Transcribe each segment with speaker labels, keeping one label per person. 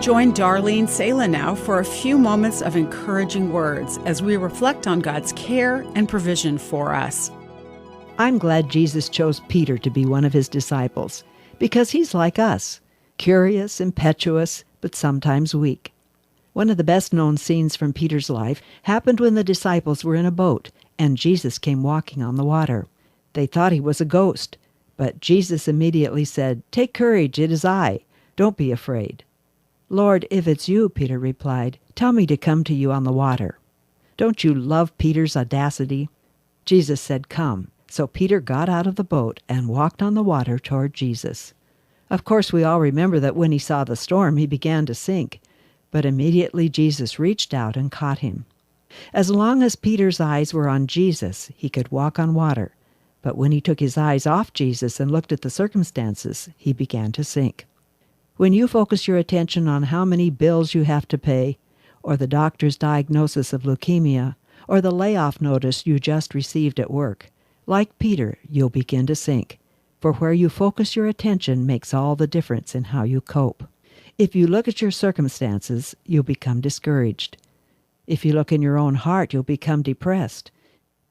Speaker 1: Join Darlene Sala now for a few moments of encouraging words as we reflect on God's care and provision for us.
Speaker 2: I'm glad Jesus chose Peter to be one of his disciples because he's like us, curious, impetuous, but sometimes weak. One of the best-known scenes from Peter's life happened when the disciples were in a boat and Jesus came walking on the water. They thought he was a ghost, but Jesus immediately said, "Take courage, it is I. Don't be afraid." "Lord, if it's you," Peter replied, "tell me to come to you on the water." Don't you love Peter's audacity? Jesus said, "Come." So Peter got out of the boat and walked on the water toward Jesus. Of course, we all remember that when he saw the storm, he began to sink. But immediately Jesus reached out and caught him. As long as Peter's eyes were on Jesus, he could walk on water. But when he took his eyes off Jesus and looked at the circumstances, he began to sink. When you focus your attention on how many bills you have to pay, or the doctor's diagnosis of leukemia, or the layoff notice you just received at work, like Peter, you'll begin to sink. For where you focus your attention makes all the difference in how you cope. If you look at your circumstances, you'll become discouraged. If you look in your own heart, you'll become depressed.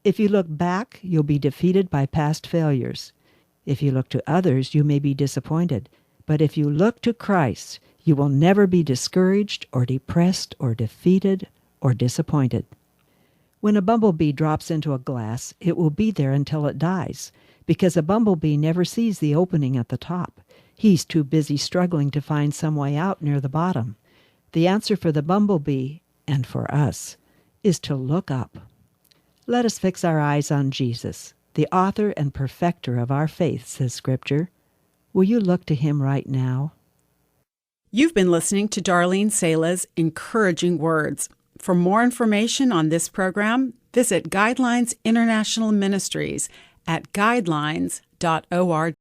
Speaker 2: If you look back, you'll be defeated by past failures. If you look to others, you may be disappointed. But if you look to Christ, you will never be discouraged or depressed or defeated or disappointed. When a bumblebee drops into a glass, it will be there until it dies, because a bumblebee never sees the opening at the top. He's too busy struggling to find some way out near the bottom. The answer for the bumblebee, and for us, is to look up. Let us fix our eyes on Jesus, the author and perfecter of our faith, says Scripture. Will you look to him right now?
Speaker 1: You've been listening to Darlene Sala's Encouraging Words. For more information on this program, visit Guidelines International Ministries at guidelines.org.